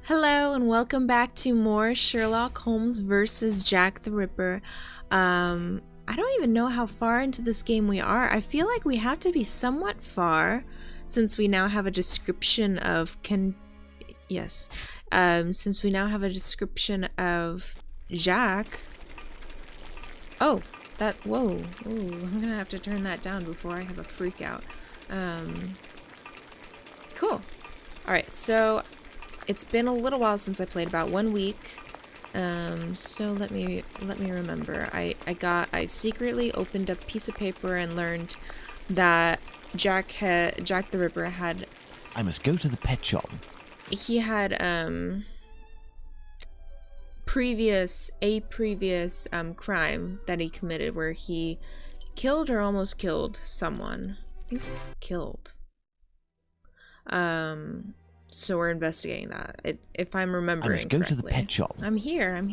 Hello and welcome back to more Sherlock Holmes versus Jack the Ripper. I don't even know how far into this game we are. I feel like we have to be somewhat far since we now have a description of since we now have a description of Jack. Oh, whoa, I'm gonna have to turn that down before I have a freak out. Cool. Alright, so it's been a little while since I played, about 1 week. So let me remember. I secretly opened a piece of paper and learned that Jack the Ripper had. I must go to the pet shop. He had previous crime that he committed where he killed or almost killed someone. I think killed. So we're investigating that. If I'm remembering I must go correctly. to the pet shop. I'm here. Am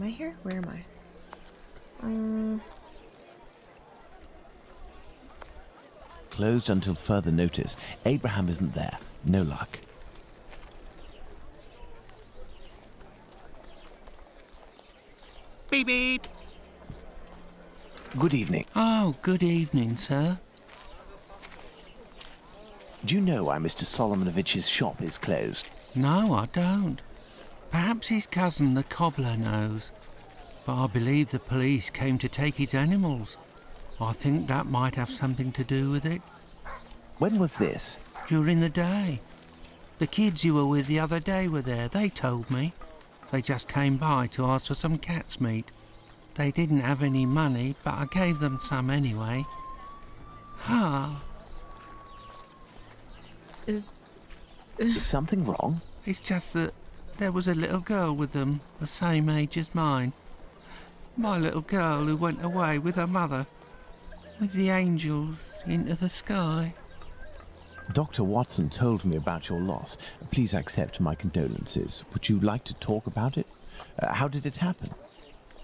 I here? Where am I? Closed until further notice. Abraham isn't there. No luck. Beep beep. Good evening. Oh, good evening, sir. Do you know why Mr. Solomonovich's shop is closed? No, I don't. Perhaps his cousin, the cobbler, knows. But I believe the police came to take his animals. I think that might have something to do with it. When was this? During the day. The kids you were with the other day were there, they told me. They just came by to ask for some cat's meat. They didn't have any money, but I gave them some anyway. Is Is something wrong? It's just that there was a little girl with them, the same age as mine. My little girl who went away with her mother, with the angels into the sky. Dr. Watson told me about your loss. Please accept my condolences. Would you like to talk about it? How did it happen?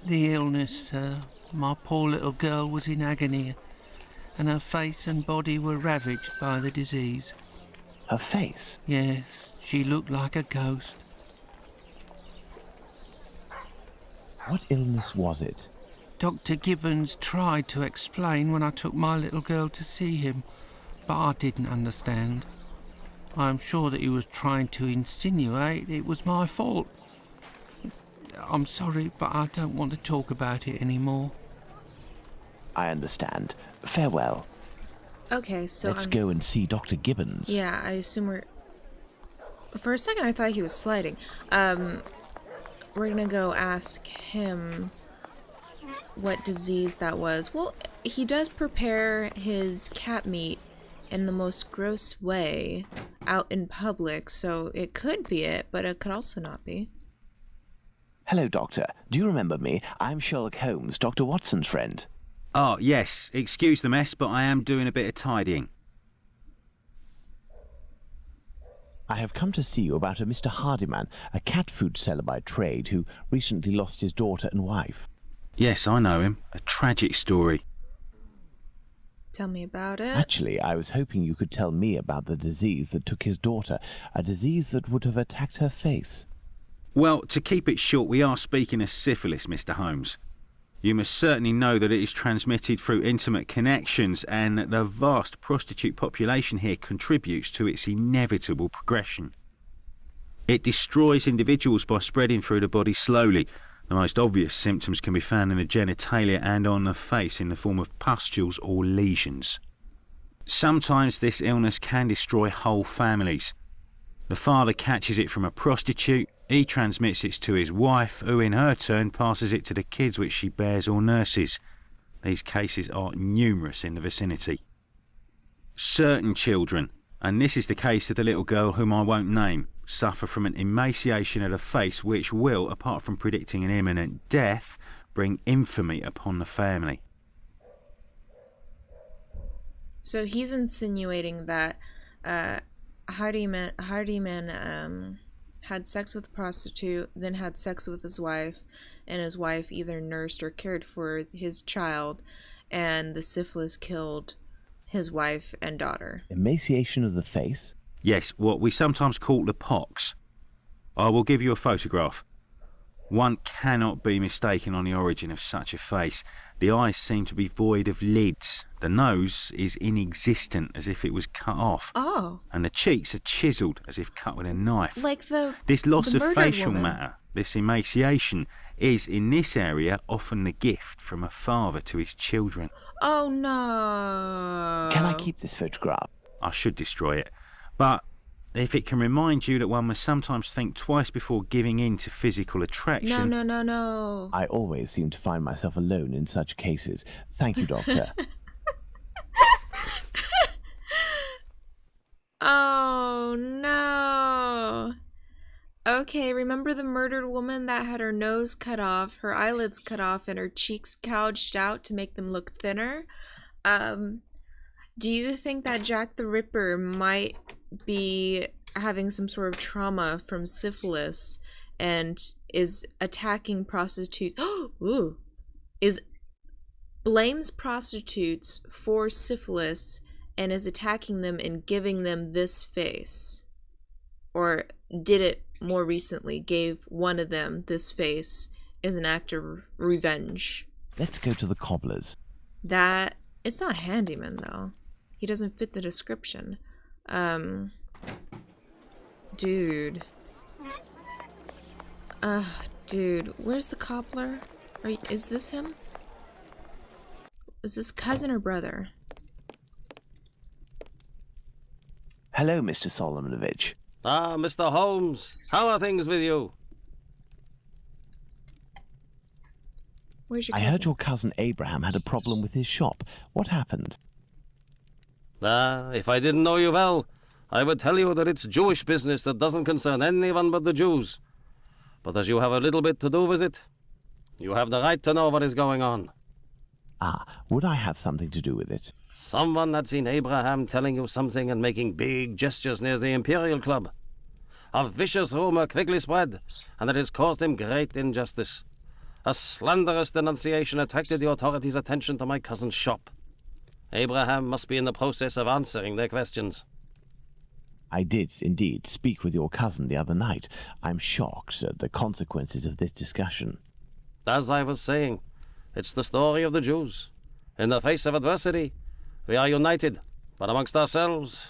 The illness, sir. My poor little girl was in agony, and her face and body were ravaged by the disease. Her face? Yes, she looked like a ghost. What illness was it? Dr. Gibbons tried to explain when I took my little girl to see him, but I didn't understand. I'm sure that he was trying to insinuate it was my fault. I'm sorry, but I don't want to talk about it anymore. I understand. Farewell. okay. So Let's go and see Dr. Gibbons. Yeah, I assume we're. For a second, I thought he was sliding. We're gonna go ask him what disease that was. Well, he does prepare his cat meat in the most gross way out in public, so it could be it, but it could also not be. Hello, Doctor. Do you remember me? I'm Sherlock Holmes, Dr. Watson's friend. Oh, yes. Excuse the mess, but I am doing a bit of tidying. I have come to see you about a Mr. Hardyman, a cat food seller by trade who recently lost his daughter and wife. Yes, I know him. A tragic story. Tell me about it. Actually, I was hoping you could tell me about the disease that took his daughter, a disease that would have attacked her face. Well, to keep it short, we are speaking of syphilis, Mr. Holmes. You must certainly know that it is transmitted through intimate connections and that the vast prostitute population here contributes to its inevitable progression. It destroys individuals by spreading through the body slowly. The most obvious symptoms can be found in the genitalia and on the face in the form of pustules or lesions. Sometimes this illness can destroy whole families. The father catches it from a prostitute, he transmits it to his wife, who in her turn passes it to the kids which she bears or nurses. These cases are numerous in the vicinity. Certain children, and this is the case of the little girl whom I won't name, suffer from an emaciation of the face which will, apart from predicting an imminent death, bring infamy upon the family. So he's insinuating that Hardyman had sex with a prostitute, then had sex with his wife, and his wife either nursed or cared for his child, and the syphilis killed his wife and daughter. Emaciation of the face? Yes, what we sometimes call the pox. I will give you a photograph. One cannot be mistaken on the origin of such a face. The eyes seem to be void of lids. The nose is inexistent, as if it was cut off. Oh. And the cheeks are chiselled, as if cut with a knife. Like This loss the of murdered facial woman. matter, this emaciation, is in this area often the gift from a father to his children. Oh no. Can I keep this photograph? I should destroy it. But if it can remind you that one must sometimes think twice before giving in to physical attraction... No. I always seem to find myself alone in such cases. Thank you, Doctor. Oh no. Okay, remember the murdered woman that had her nose cut off, her eyelids cut off, and her cheeks gouged out to make them look thinner? Do you think that Jack the Ripper might be having some sort of trauma from syphilis and is attacking prostitutes? Ooh. Blames prostitutes for syphilis and is attacking them and giving them this face? Or did it more recently, gave one of them this face as an act of revenge? Let's go to the cobbler's. It's not handyman though. He doesn't fit the description. Dude. Dude, where's the cobbler? Is this him? Is this cousin or brother? Hello, Mr. Solomonovich. Ah, Mr. Holmes, how are things with you? Where's your I cousin? heard your cousin Abraham had a problem with his shop. What happened? Ah, if I didn't know you well, I would tell you that it's Jewish business that doesn't concern anyone but the Jews. But as you have a little bit to do with it, you have the right to know what is going on. Ah, would I have something to do with it? Someone had seen Abraham telling you something and making big gestures near the Imperial Club. A vicious rumor quickly spread, and it has caused him great injustice. A slanderous denunciation attracted the authorities' attention to my cousin's shop. Abraham must be in the process of answering their questions. I did, indeed, speak with your cousin the other night. I'm shocked at the consequences of this discussion. As I was saying, it's the story of the Jews. In the face of adversity, we are united, but amongst ourselves,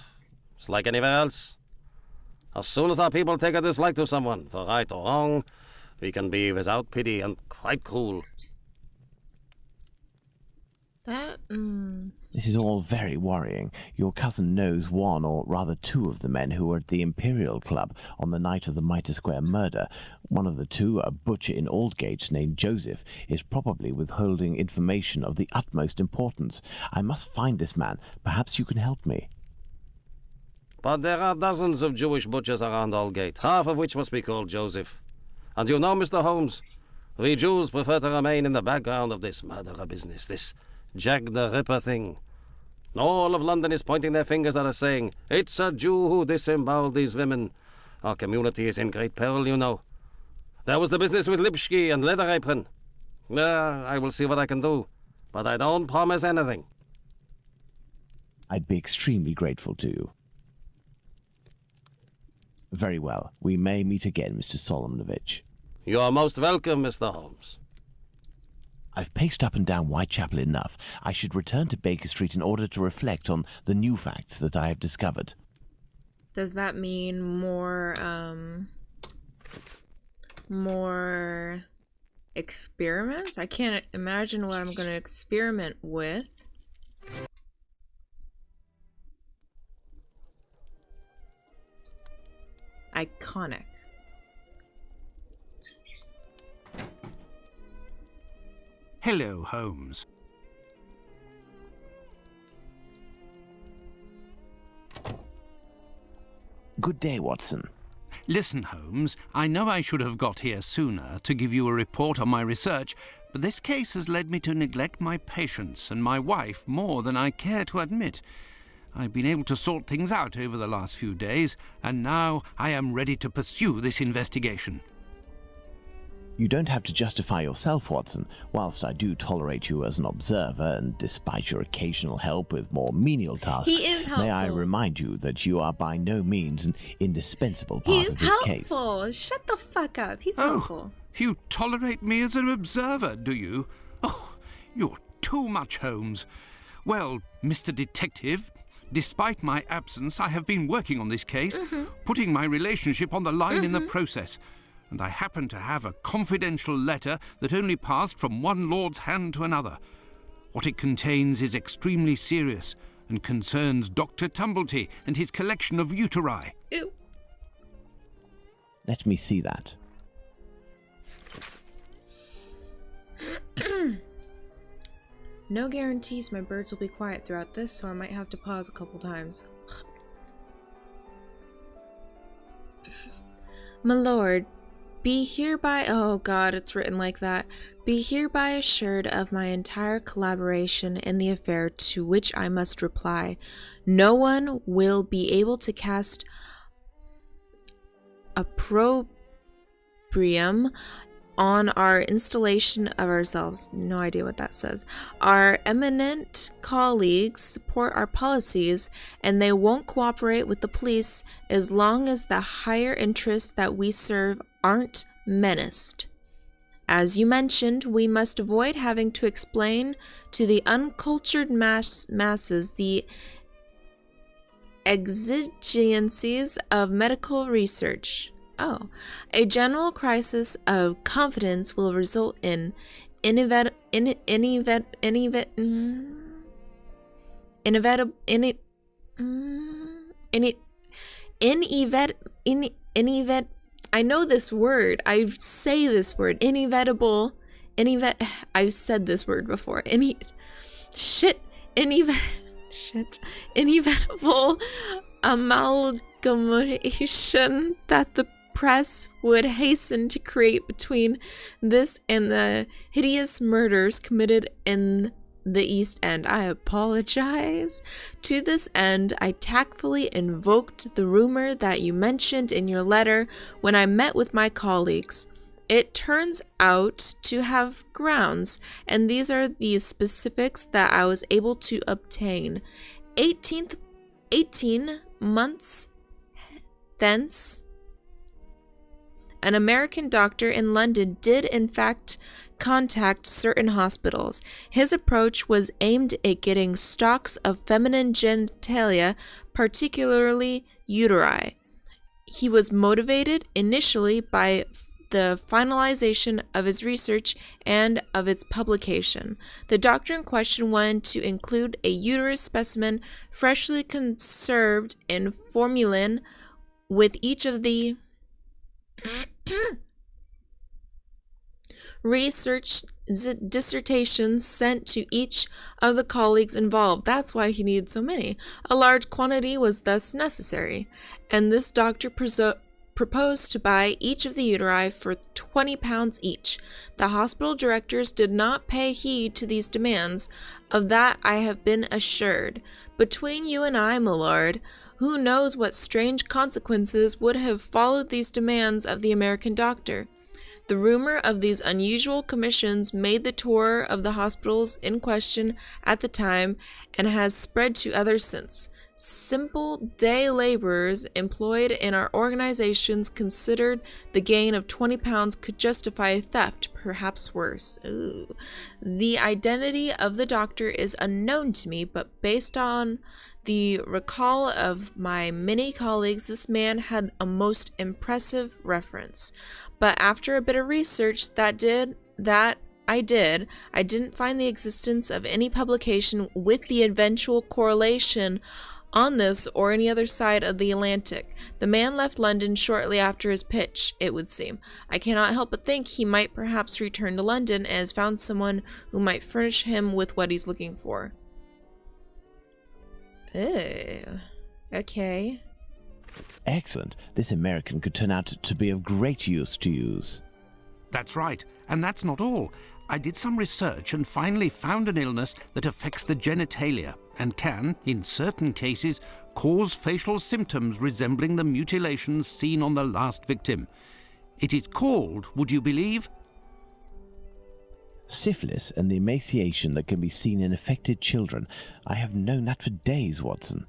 it's like anywhere else. As soon as our people take a dislike to someone, for right or wrong, we can be without pity and quite cruel. This is all very worrying. Your cousin knows one, or rather two, of the men who were at the Imperial Club on the night of the Mitre Square murder. One of the two, a butcher in Aldgate named Joseph, is probably withholding information of the utmost importance. I must find this man. Perhaps you can help me. But there are dozens of Jewish butchers around Aldgate, half of which must be called Joseph. And you know, Mr. Holmes, we Jews prefer to remain in the background of this murderer business, this Jack the Ripper thing. All of London is pointing their fingers at us, saying, "It's a Jew who disemboweled these women." Our community is in great peril, you know. There was the business with Lipsky and Leather Apron. I will see what I can do, but I don't promise anything. I'd be extremely grateful to you. Very well. We may meet again, Mr. Solomonovich. You are most welcome, Mr. Holmes. I've paced up and down Whitechapel enough. I should return to Baker Street in order to reflect on the new facts that I have discovered. Does that mean more experiments? I can't imagine what I'm going to experiment with. Iconic. Hello, Holmes. Good day, Watson. Listen, Holmes, I know I should have got here sooner to give you a report on my research, but this case has led me to neglect my patients and my wife more than I care to admit. I've been able to sort things out over the last few days, and now I am ready to pursue this investigation. You don't have to justify yourself, Watson. Whilst I do tolerate you as an observer, and despite your occasional help with more menial tasks, He is helpful. may I remind you that you are by no means an indispensable part He's of this case. helpful. Shut the fuck up. He's helpful. You tolerate me as an observer, do you? Oh, you're too much, Holmes. Well, Mr. Detective, despite my absence, I have been working on this case, putting my relationship on the line in the process. And I happen to have a confidential letter that only passed from one lord's hand to another. What it contains is extremely serious and concerns Dr. Tumblety and his collection of uteri. Ew. Let me see that. No guarantees my birds will be quiet throughout this, so I might have to pause a couple times. My lord, be hereby... Oh god, it's written like that. Be hereby assured of my entire collaboration in the affair, to which I must reply. No one will be able to cast opprobrium on our installation of ourselves. No idea what that says. Our eminent colleagues support our policies, and they won't cooperate with the police as long as the higher interests that we serve aren't menaced. As you mentioned, we must avoid having to explain to the uncultured masses the exigencies of medical research. Oh, a general crisis of confidence will result in inevitable I know this word. I say this word. I've said this word before. Inevitable amalgamation that the press would hasten to create between this and the hideous murders committed in the East End. I apologize. To this end, I tactfully invoked the rumor that you mentioned in your letter when I met with my colleagues. It turns out to have grounds, and these are the specifics that I was able to obtain. 18 months thence, an American doctor in London did in fact contact certain hospitals. His approach was aimed at getting stocks of feminine genitalia, particularly uteri. He was motivated initially by the finalization of his research and of its publication. The doctor in question wanted to include a uterus specimen freshly conserved in formalin with each of the research dissertations sent to each of the colleagues involved. That's why he needed so many. A large quantity was thus necessary, and this doctor proposed to buy each of the uteri for £20 each. The hospital directors did not pay heed to these demands. Of that I have been assured. Between you and I, my lord, who knows what strange consequences would have followed these demands of the American doctor? The rumor of these unusual commissions made the tour of the hospitals in question at the time and has spread to others since. Simple day laborers employed in our organizations considered the gain of £20 could justify a theft, perhaps worse. Ooh. The identity of the doctor is unknown to me, but based on the recall of my many colleagues, this man had a most impressive reference. But after a bit of research I didn't find the existence of any publication with the eventual correlation on this or any other side of the Atlantic. The man left London shortly after his pitch, it would seem. I cannot help but think he might perhaps return to London and has found someone who might furnish him with what he's looking for. Ew. Okay. Excellent. This American could turn out to be of great use to use. That's right, and that's not all. I did some research and finally found an illness that affects the genitalia and can, in certain cases, cause facial symptoms resembling the mutilations seen on the last victim. It is called, would you believe, Syphilis and the emaciation that can be seen in affected children. I have known that for days, Watson.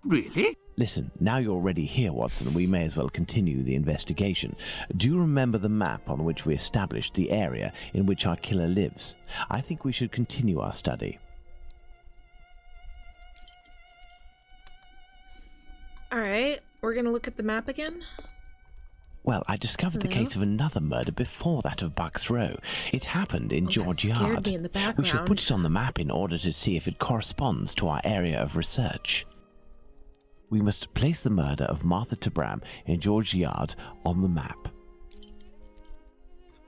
Really? Listen, now you're already here, Watson, we may as well continue the investigation. Do you remember the map on which we established the area in which our killer lives? I think we should continue our study. Alright, we're gonna look at the map again. Well, I discovered the case of another murder before that of Bucks Row. It happened in George that scared Yard. me in the We should put background. it on the map in order to see if it corresponds to our area of research. We must place the murder of Martha Tabram in George Yard on the map.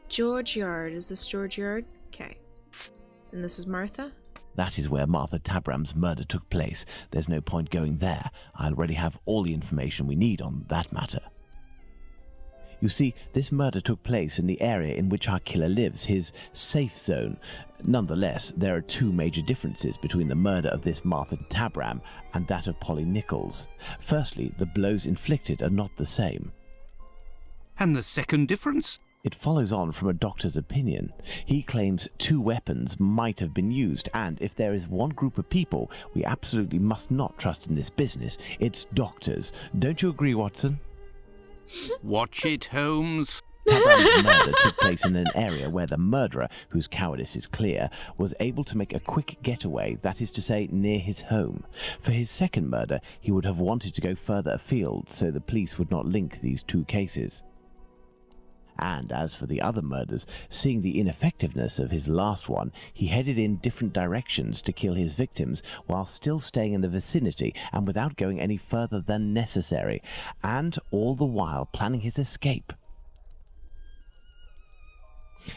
George Yard. Is this George Yard? Okay. And this is Martha? That is where Martha Tabram's murder took place. There's no point going there. I already have all the information we need on that matter. You see, this murder took place in the area in which our killer lives, his safe zone. Nonetheless, there are two major differences between the murder of this Martha Tabram and that of Polly Nichols. Firstly, the blows inflicted are not the same. And the second difference? It follows on from a doctor's opinion. He claims two weapons might have been used, and if there is one group of people we absolutely must not trust in this business, it's doctors. Don't you agree, Watson? Watch it, Holmes. Tabram's murder took place in an area where the murderer, whose cowardice is clear, was able to make a quick getaway, that is to say, near his home. For his second murder, he would have wanted to go further afield, so the police would not link these two cases. And as for the other murders, seeing the ineffectiveness of his last one, he headed in different directions to kill his victims while still staying in the vicinity and without going any further than necessary, and all the while planning his escape.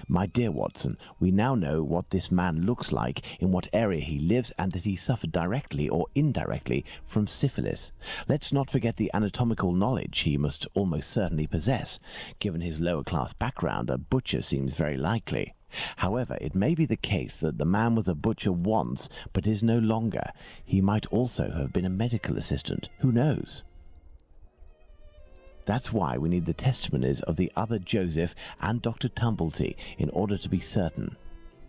My dear Watson, we now know what this man looks like, in what area he lives, and that he suffered directly or indirectly from syphilis. Let's not forget the anatomical knowledge he must almost certainly possess. Given his lower-class background, a butcher seems very likely. However, it may be the case that the man was a butcher once, but is no longer. He might also have been a medical assistant. Who knows? That's why we need the testimonies of the other Joseph and Dr. Tumblety in order to be certain.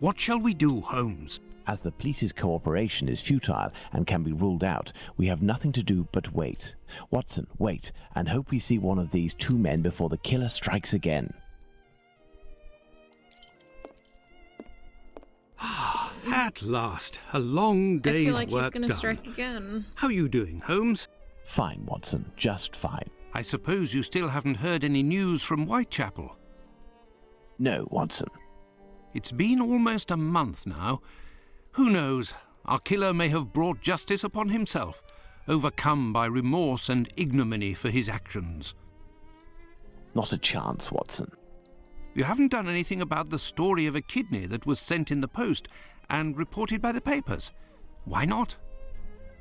What shall we do, Holmes? As the police's cooperation is futile and can be ruled out, we have nothing to do but wait. Watson, wait, and hope we see one of these two men before the killer strikes again. At last, a long I day's feel like work he's gonna done. strike again. How are you doing, Holmes? Fine, Watson, just fine. I suppose you still haven't heard any news from Whitechapel. No, Watson. It's been almost a month now. Who knows? Our killer may have brought justice upon himself, overcome by remorse and ignominy for his actions. Not a chance, Watson. You haven't done anything about the story of a kidney that was sent in the post and reported by the papers. Why not?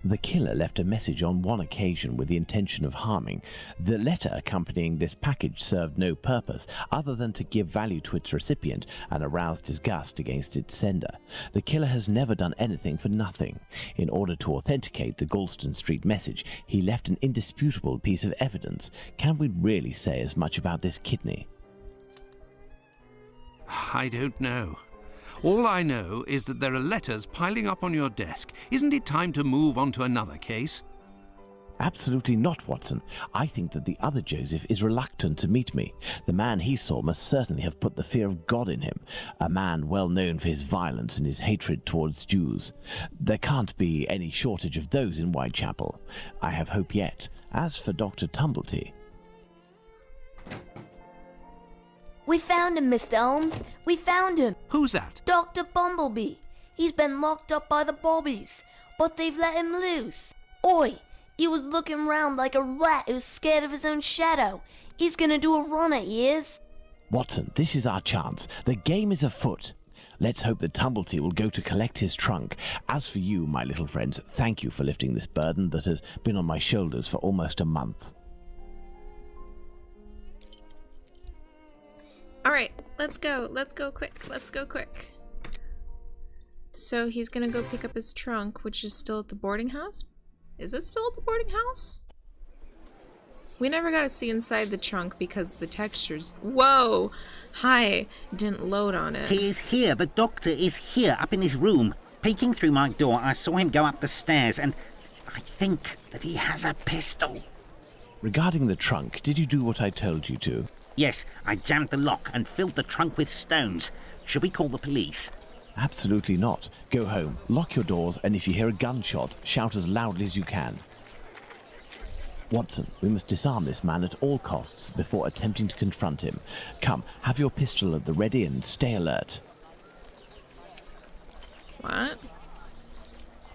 The killer left a message on one occasion with the intention of harming. The letter accompanying this package served no purpose other than to give value to its recipient and arouse disgust against its sender. The killer has never done anything for nothing. In order to authenticate the Galston Street message, he left an indisputable piece of evidence. Can we really say as much about this kidney? I don't know. All I know is that there are letters piling up on your desk. Isn't it time to move on to another case? Absolutely not, Watson. I think that the other Joseph is reluctant to meet me. The man he saw must certainly have put the fear of God in him, a man well known for his violence and his hatred towards Jews. There can't be any shortage of those in Whitechapel. I have hope yet. As for Dr. Tumblety... We found him, Mr. Holmes. We found him. Who's that? Dr. Bumblebee. He's been locked up by the bobbies, but they've let him loose. Oi, he was looking round like a rat who's scared of his own shadow. He's gonna do a run at years. Watson, this is our chance. The game is afoot. Let's hope that Tumblety will go to collect his trunk. As for you, my little friends, thank you for lifting this burden that has been on my shoulders for almost a month. Alright, let's go. Let's go quick. Let's go quick. So he's gonna go pick up his trunk, which is still at the boarding house? Is it still at the boarding house? We never got to see inside the trunk because the textures... Whoa! Hi. Didn't load on it. He is here. The doctor is here, up in his room. Peeking through my door, I saw him go up the stairs, and I think that he has a pistol. Regarding the trunk, did you do what I told you to? Yes, I jammed the lock and filled the trunk with stones. Should we call the police? Absolutely not. Go home, lock your doors, and if you hear a gunshot, shout as loudly as you can. Watson, we must disarm this man at all costs before attempting to confront him. Come, have your pistol at the ready and stay alert. What?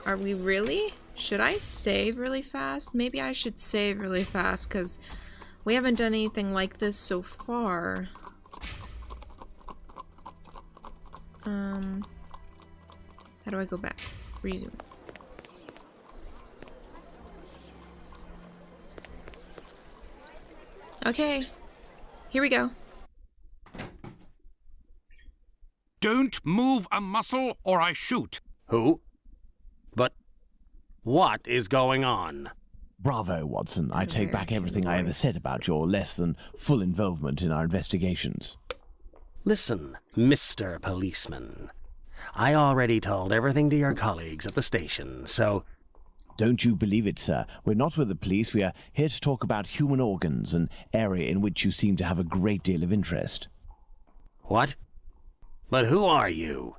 Are we really? Should I save really fast? Maybe I should save really fast, because we haven't done anything like this so far. How do I go back? Resume. Okay. Here we go. Don't move a muscle or I shoot. Who? But what is going on? Bravo, Watson. I take back everything I ever said about your less than full involvement in our investigations. Listen, Mr. Policeman. I already told everything to your colleagues at the station, so... Don't you believe it, sir. We're not with the police. We are here to talk about human organs, an area in which you seem to have a great deal of interest. What? But who are you?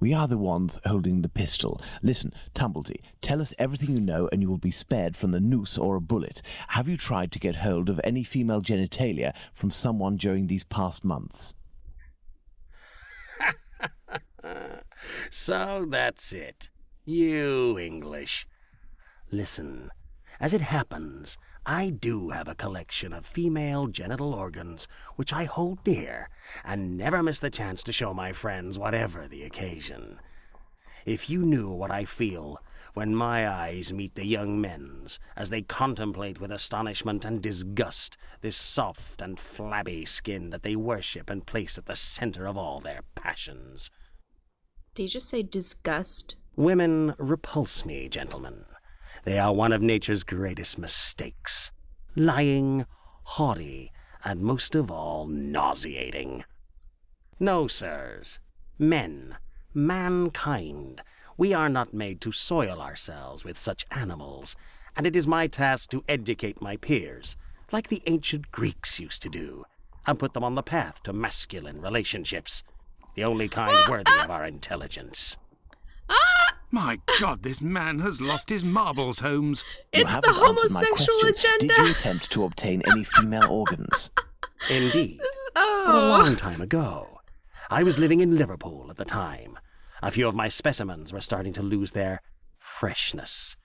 We are the ones holding the pistol. Listen, Tumblety, tell us everything you know and you will be spared from the noose or a bullet. Have you tried to get hold of any female genitalia from someone during these past months? So that's it. You English. Listen, as it happens, I do have a collection of female genital organs which I hold dear and never miss the chance to show my friends whatever the occasion. If you knew what I feel when my eyes meet the young men's as they contemplate with astonishment and disgust this soft and flabby skin that they worship and place at the center of all their passions. Did you just say disgust? Women repulse me, gentlemen. They are one of nature's greatest mistakes. Lying, haughty, and most of all, nauseating. No, sirs. Men, mankind, we are not made to soil ourselves with such animals, and it is my task to educate my peers, like the ancient Greeks used to do, and put them on the path to masculine relationships, the only kind worthy of our intelligence. My God, this man has lost his marbles, Holmes. You It's the haven't answered my homosexual question. agenda! Did you attempt to obtain any female organs? Indeed. Oh. But a long time ago. I was living in Liverpool at the time. A few of my specimens were starting to lose their freshness.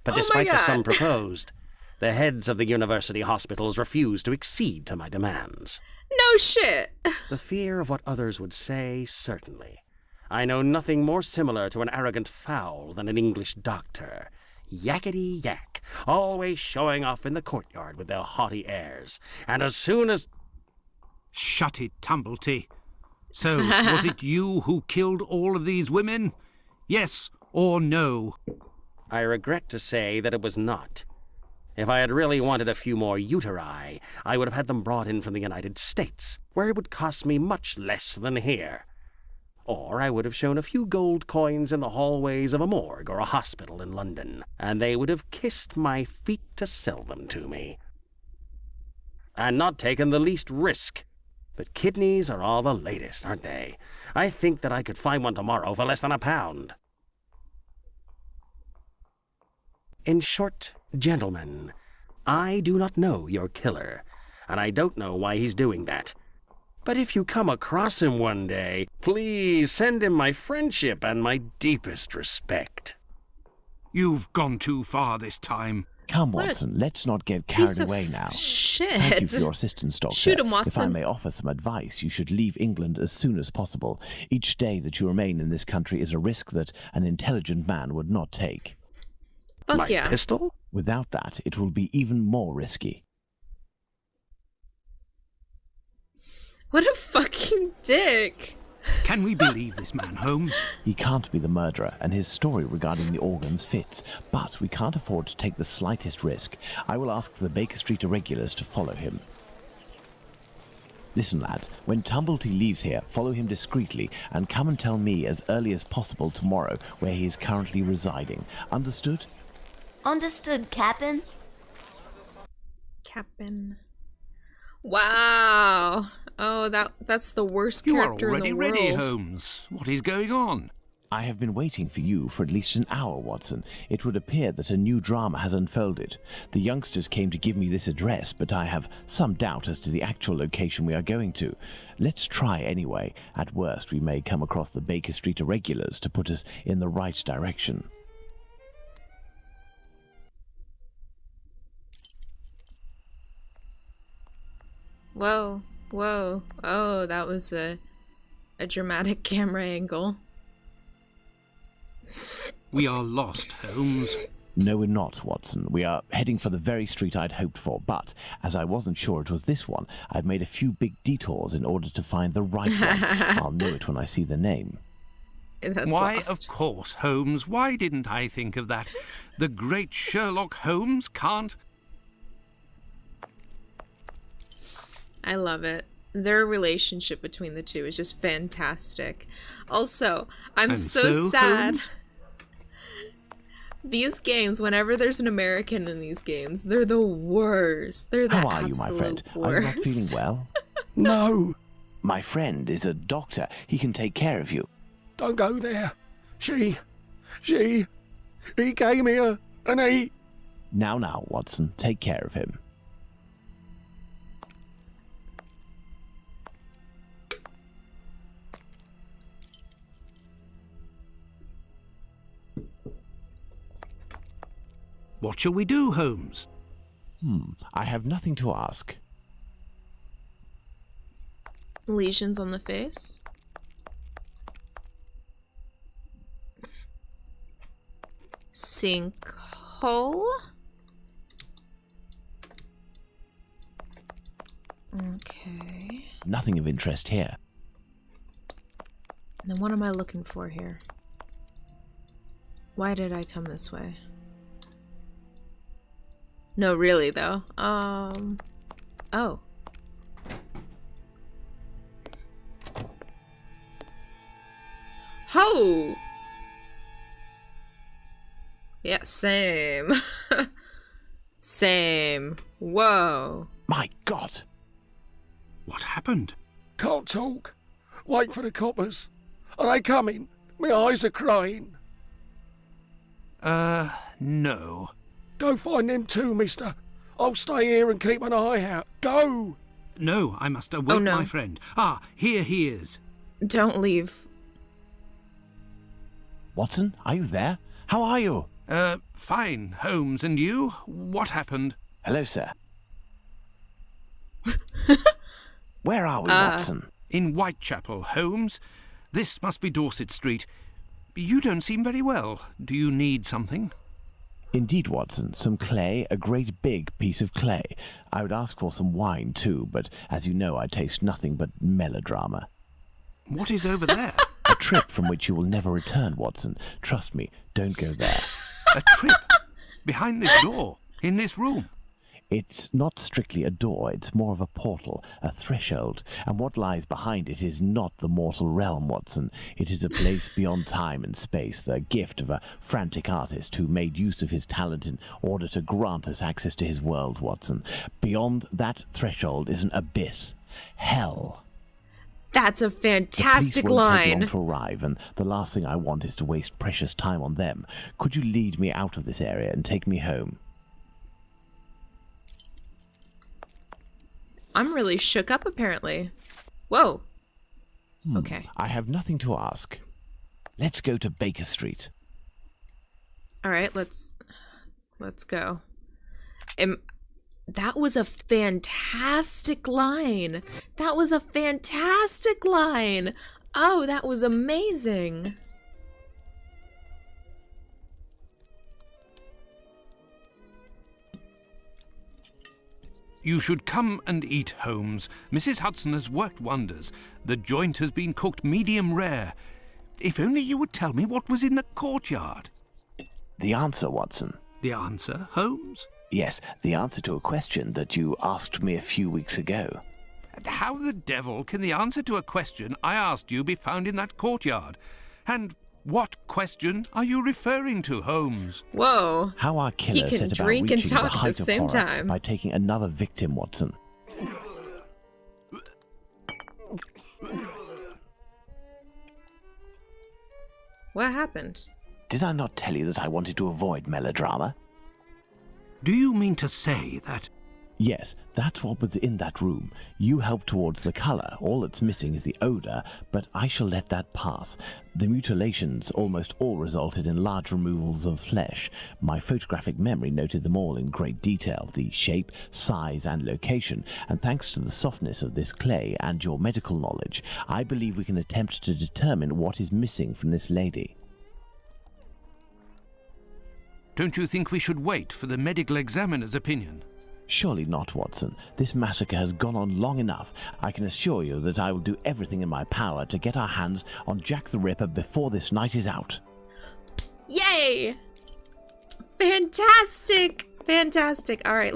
But Oh my despite the sum God. proposed, the heads of the university hospitals refused to accede to my demands. No shit! The fear of what others would say, certainly. I know nothing more similar to an arrogant fowl than an English doctor. Yakety yak, always showing off in the courtyard with their haughty airs. And as soon as... Shut it, Tumblety. So, was it you who killed all of these women? Yes or no? I regret to say that it was not. If I had really wanted a few more uteri, I would have had them brought in from the United States, where it would cost me much less than here. Or I would have shown a few gold coins in the hallways of a morgue or a hospital in London, and they would have kissed my feet to sell them to me. And not taken the least risk. But kidneys are all the latest, aren't they? I think that I could find one tomorrow for less than £1. In short, gentlemen, I do not know your killer, and I don't know why he's doing that. But if you come across him one day, please send him my friendship and my deepest respect. You've gone too far this time. Come, What a Watson, let's not get Piece carried of away now. shit! Thank you for your assistance, Doctor. Shoot him, If I Watson. may offer some advice, you should leave England as soon as possible. Each day that you remain in this country is a risk that an intelligent man would not take. Fuck My yeah. pistol? Without that, it will be even more risky. What a fucking dick. Can we believe this man, Holmes? He can't be the murderer, and his story regarding the organs fits. But we can't afford to take the slightest risk. I will ask the Baker Street irregulars to follow him. Listen, lads, when Tumblety leaves here, follow him discreetly and come and tell me as early as possible tomorrow where he is currently residing. Understood? Understood, Captain. Captain. Wow. Oh, that's the worst You are character in already the world. ready, Holmes. What is going on? I have been waiting for you for at least an hour, Watson. It would appear that a new drama has unfolded. The youngsters came to give me this address, but I have some doubt as to the actual location we are going to. Let's try anyway. At worst, we may come across the Baker Street irregulars to put us in the right direction. Whoa, whoa. Oh, that was a dramatic camera angle. We are lost, Holmes. No, we're not, Watson. We are heading for the very street I'd hoped for, but as I wasn't sure it was this one, I've made a few big detours in order to find the right one. I'll know it when I see the name. That's Why, lost. of course, Holmes. Why didn't I think of that? The great Sherlock Holmes can't... I love it. Their relationship between the two is just fantastic. Also, I'm And so so, sad. Holmes? These games, whenever there's an American in these games, they're the worst. They're the How are you, my absolute friend? Are you worst. not feeling well? No, My friend is a doctor. He can take care of you. don't go there. He came here and he... Now, Watson, take care of him. What shall we do, Holmes? I have nothing to ask. Lesions on the face. Sinkhole. Okay. Nothing of interest here. Then what am I looking for here? Why did I come this way? No, really though. Oh. Ho! Yeah, same. Same. Whoa. My God! What happened? Can't talk. Wait for the coppers. Are they coming? My eyes are crying. No. Go find them too, mister. I'll stay here and keep an eye out. Go! No, I must await no. my friend. Ah, here he is. Don't leave. Watson, are you there? How are you? Fine, Holmes, and you? What happened? Hello, sir. Where are we, Watson? In Whitechapel, Holmes. This must be Dorset Street. You don't seem very well. Do you need something? Indeed, Watson. Some clay, a great big piece of clay. I would ask for some wine, too, but as you know, I taste nothing but melodrama. What is over there? A trip from which you will never return, Watson. Trust me, don't go there. A trip? Behind this door? In this room? It's not strictly a door, it's more of a portal, a threshold, and what lies behind it is not the mortal realm, Watson. It is a place beyond time and space, the gift of a frantic artist who made use of his talent in order to grant us access to his world, Watson. Beyond that threshold is an abyss. Hell. That's a fantastic The police won't take long line. to arrive, and the last thing I want is to waste precious time on them. Could you lead me out of this area and take me home? I'm really shook up, apparently. Whoa. Okay. I have nothing to ask. Let's go to Baker Street. All right, let's go. That was a fantastic line. That was a fantastic line. Oh, that was amazing. You should come and eat, Holmes. Mrs. Hudson has worked wonders. The joint has been cooked medium rare. If only you would tell me what was in the courtyard. The answer, Watson. The answer, Holmes? Yes, the answer to a question that you asked me a few weeks ago. And how the devil can the answer to a question I asked you be found in that courtyard? And what question are you referring to, Holmes? Whoa. How our He killer can set about drink and reaching the talk at the height of same horror time. by taking another victim, Watson. What happened? Did I not tell you that I wanted to avoid melodrama? Do you mean to say that... Yes, that's what was in that room. You helped towards the colour. All that's missing is the odour, but I shall let that pass. The mutilations almost all resulted in large removals of flesh. My photographic memory noted them all in great detail, the shape, size and location, and thanks to the softness of this clay and your medical knowledge, I believe we can attempt to determine what is missing from this lady. Don't you think we should wait for the medical examiner's opinion? Surely not, Watson. This massacre has gone on long enough. I can assure you that I will do everything in my power to get our hands on Jack the Ripper before this night is out. Yay! Fantastic! Fantastic. All right,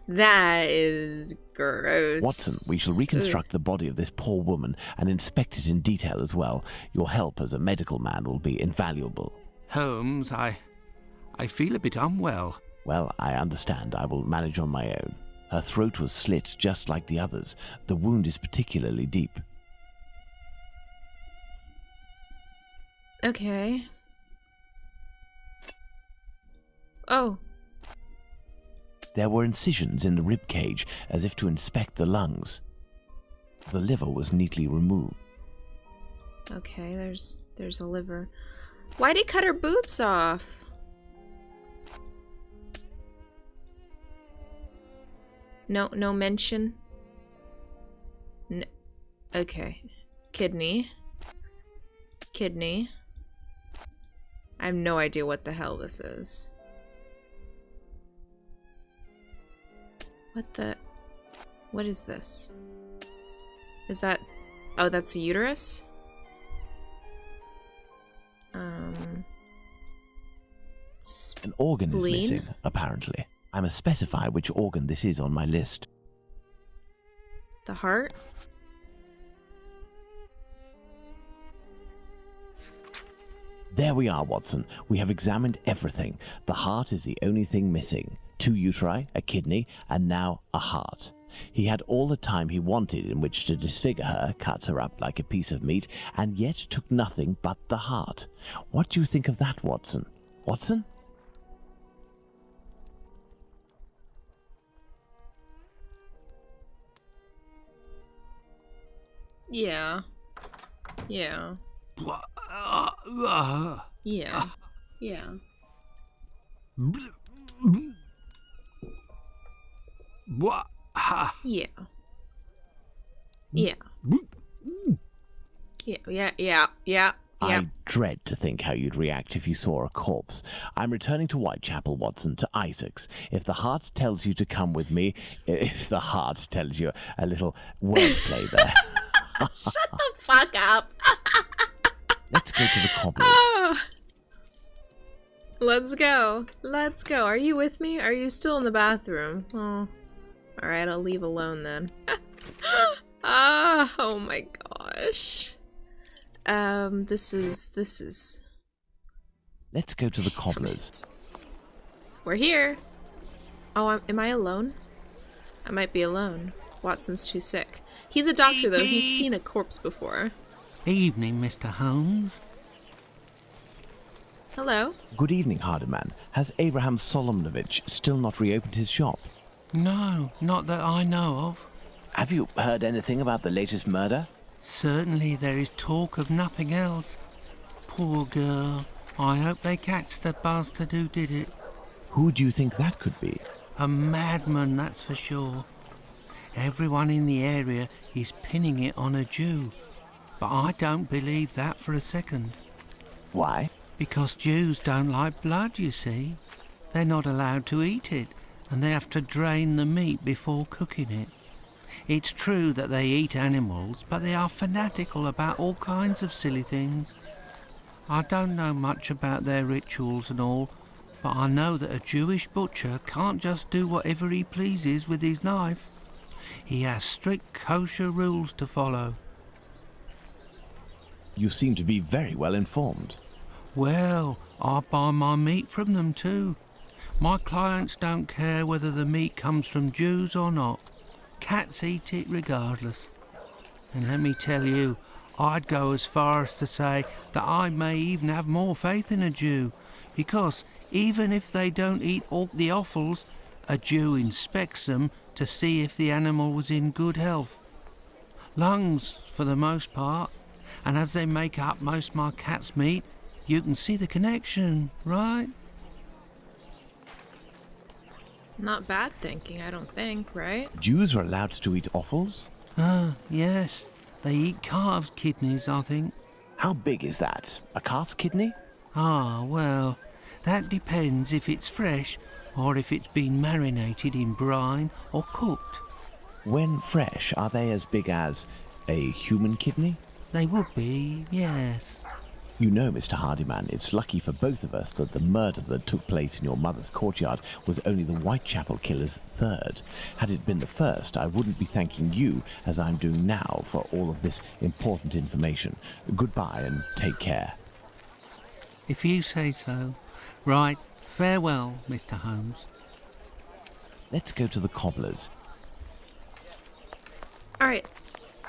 that is gross. Watson, we shall reconstruct the body of this poor woman and inspect it in detail as well. Your help as a medical man will be invaluable. Holmes, I feel a bit unwell. Well, I understand. I will manage on my own. Her throat was slit just like the others. The wound is particularly deep. Okay. Oh. There were incisions in the rib cage, as if to inspect the lungs. The liver was neatly removed. Okay, there's a liver. Why'd he cut her boobs off? No mention. Okay. Kidney. I have no idea what the hell this is. What is this? Is that... Oh, that's a uterus? An organ is spleen? missing, apparently. I must specify which organ this is on my list. The heart? There we are, Watson. We have examined everything. The heart is the only thing missing. 2 uteri, a kidney, and now a heart. He had all the time he wanted in which to disfigure her, cut her up like a piece of meat, and yet took nothing but the heart. What do you think of that, Watson? Watson? Yeah. Yeah. Yeah. Yeah. Yeah. Yeah. Yeah. I dread to think how you'd react if you saw a corpse. I'm returning to Whitechapel, Watson, to Isaac's. If the heart tells you to come with me, if the heart tells you a little wordplay there. Shut the fuck up. Let's go to the cobblers. Oh. Let's go. Let's go. Are you with me? Are you still in the bathroom? Oh. Alright, I'll leave alone then. Oh my gosh. This is... Let's go to the cobblers. We're here. Oh, am I alone? I might be alone. Watson's too sick. He's a doctor, though. He's seen a corpse before. Evening, Mr. Holmes. Hello? Good evening, Hardiman. Has Abraham Solomonovich still not reopened his shop? No, not that I know of. Have you heard anything about the latest murder? Certainly there is talk of nothing else. Poor girl. I hope they catch the bastard who did it. Who do you think that could be? A madman, that's for sure. Everyone in the area is pinning it on a Jew. But I don't believe that for a second. Why? Because Jews don't like blood, you see. They're not allowed to eat it, and they have to drain the meat before cooking it. It's true that they eat animals, but they are fanatical about all kinds of silly things. I don't know much about their rituals and all, but I know that a Jewish butcher can't just do whatever he pleases with his knife. He has strict kosher rules to follow. You seem to be very well informed. Well, I buy my meat from them too. My clients don't care whether the meat comes from Jews or not. Cats eat it regardless. And let me tell you, I'd go as far as to say that I may even have more faith in a Jew, because even if they don't eat all the offals, a Jew inspects them to see if the animal was in good health. Lungs, for the most part, and as they make up most of my cat's meat, you can see the connection, right? Not bad thinking, I don't think, right? Jews are allowed to eat offals? Yes. They eat calves' kidneys, I think. How big is that? A calf's kidney? Well, that depends if it's fresh or if it's been marinated in brine or cooked. When fresh, are they as big as a human kidney? They would be, yes. You know, Mr. Hardyman, it's lucky for both of us that the murder that took place in your mother's courtyard was only the Whitechapel killer's third. Had it been the first, I wouldn't be thanking you, as I'm doing now, for all of this important information. Goodbye and take care. If you say so. Right, farewell, Mr. Holmes. Let's go to the cobbler's. Alright,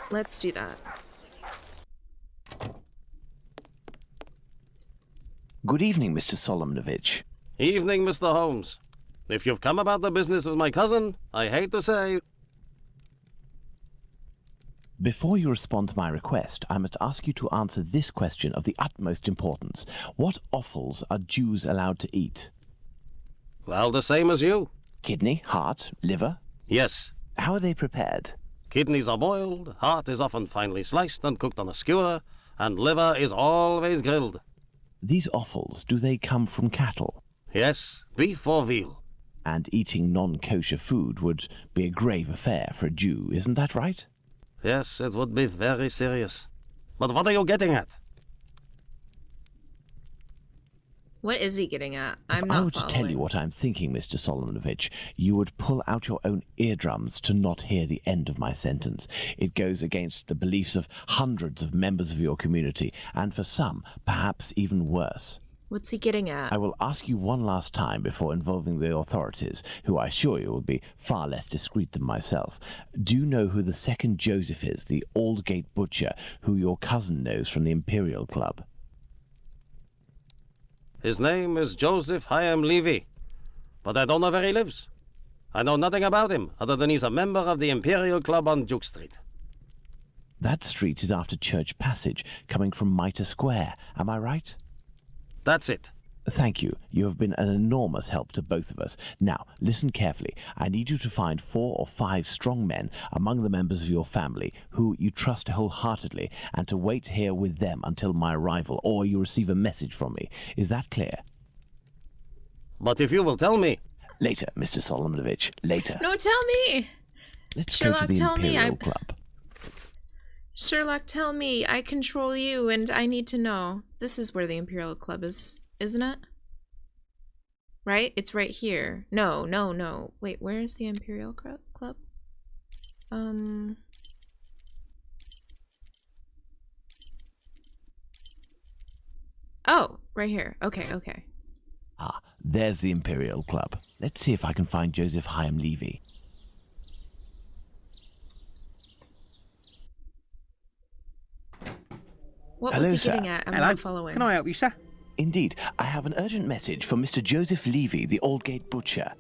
let's do that. Good evening, Mr. Solomnovich. Evening, Mr. Holmes. If you've come about the business of my cousin, I hate to say... Before you respond to my request, I must ask you to answer this question of the utmost importance. What offals are Jews allowed to eat? Well, the same as you. Kidney, heart, liver? Yes. How are they prepared? Kidneys are boiled, heart is often finely sliced and cooked on a skewer, and liver is always grilled. These offals, do they come from cattle? Yes, beef or veal. And eating non-kosher food would be a grave affair for a Jew, isn't that right? Yes, it would be very serious. But what are you getting at? What is he getting at? I'm If not I were to following. tell you what I'm thinking, Mr. Solomnovich, you would pull out your own eardrums to not hear the end of my sentence. It goes against the beliefs of hundreds of members of your community, and for some, perhaps even worse. What's he getting at? I will ask you one last time before involving the authorities, who I assure you will be far less discreet than myself. Do you know who the second Joseph is, the Aldgate butcher, who your cousin knows from the Imperial Club? His name is Joseph Chaim Levy, but I don't know where he lives. I know nothing about him, other than he's a member of the Imperial Club on Duke Street. That street is after Church Passage, coming from Mitre Square. Am I right? That's it. Thank you. You have been an enormous help to both of us. Now, listen carefully. I need you to find 4 or 5 strong men among the members of your family who you trust wholeheartedly, and to wait here with them until my arrival, or you receive a message from me. Is that clear? But if you will tell me... Later, Mr. Solomnovich. Later. No, tell me! Let's Sherlock, go to the tell me, Imperial Club. Sherlock, tell me. I control you, and I need to know. This is where the Imperial Club is, isn't it? Right? It's right here. No, no, no. Wait, where is the Imperial Club? Oh, right here. Okay, okay. Ah, there's the Imperial Club. Let's see if I can find Joseph Chaim Levy. What Hello, was he sir. getting at? I'm Hello. not following. Can I help you, sir? Indeed, I have an urgent message for Mr. Joseph Levy, the Aldgate butcher.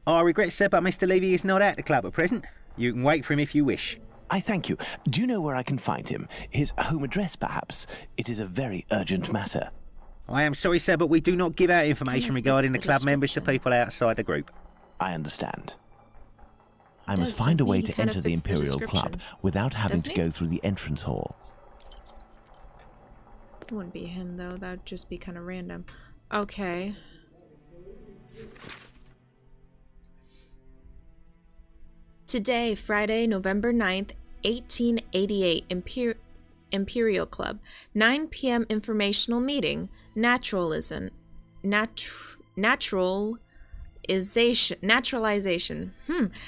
I regret, sir, but Mr. Levy is not at the club at present. You can wait for him if you wish. I thank you. Do you know where I can find him? His home address, perhaps? It is a very urgent matter. I am sorry, sir, but we do not give out information Kinda regarding the fits the club members to description. people outside the group. I understand. I Does, must find a doesn't way he? He to kinda enter the fits the Imperial description. Club without having Doesn't to he? go through the entrance hall. It wouldn't be him, though. That would just be kind of random. Okay. Today, Friday, November 9th, 1888, Imperial Club. 9 p.m. informational meeting. Naturalization.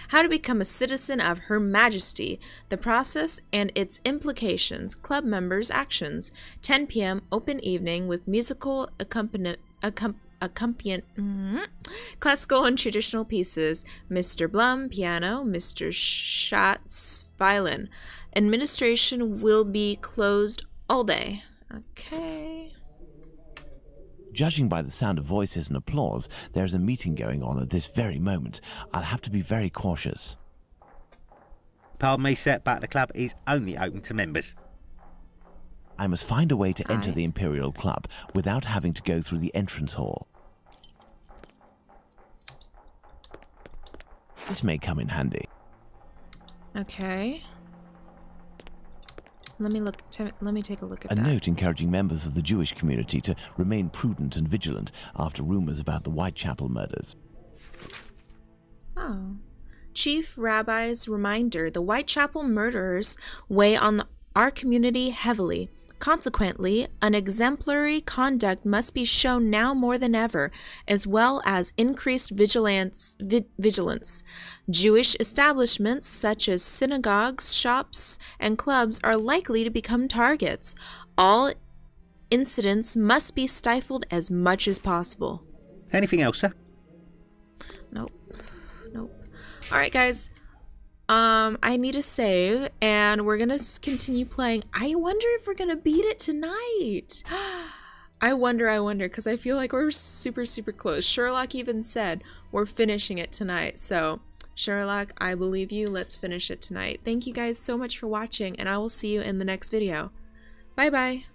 How to become a citizen of Her Majesty. The process and its implications. Club members' actions. 10 p.m. open evening with musical accompaniment. Classical and traditional pieces. Mr. Blum, piano. Mr. Schatz, violin. Administration will be closed all day. Okay. Judging by the sound of voices and applause, there is a meeting going on at this very moment. I'll have to be very cautious. Pardon me, sir, but the club is only open to members. I must find a way to enter Aye. the Imperial Club without having to go through the entrance hall. This may come in handy. Okay. Let me take a look at A that. note encouraging members of the Jewish community to remain prudent and vigilant after rumors about the Whitechapel murders. Oh. Chief Rabbi's reminder: the Whitechapel murderers weigh on our community heavily. Consequently, an exemplary conduct must be shown now more than ever, as well as increased vigilance. Jewish establishments such as synagogues, shops, and clubs are likely to become targets. All incidents must be stifled as much as possible. Anything else, sir? Nope. Alright, guys. I need a save, and we're gonna continue playing. I wonder if we're gonna beat it tonight. I wonder, because I feel like we're super, super close. Sherlock even said we're finishing it tonight. So, Sherlock, I believe you. Let's finish it tonight. Thank you guys so much for watching, and I will see you in the next video. Bye-bye.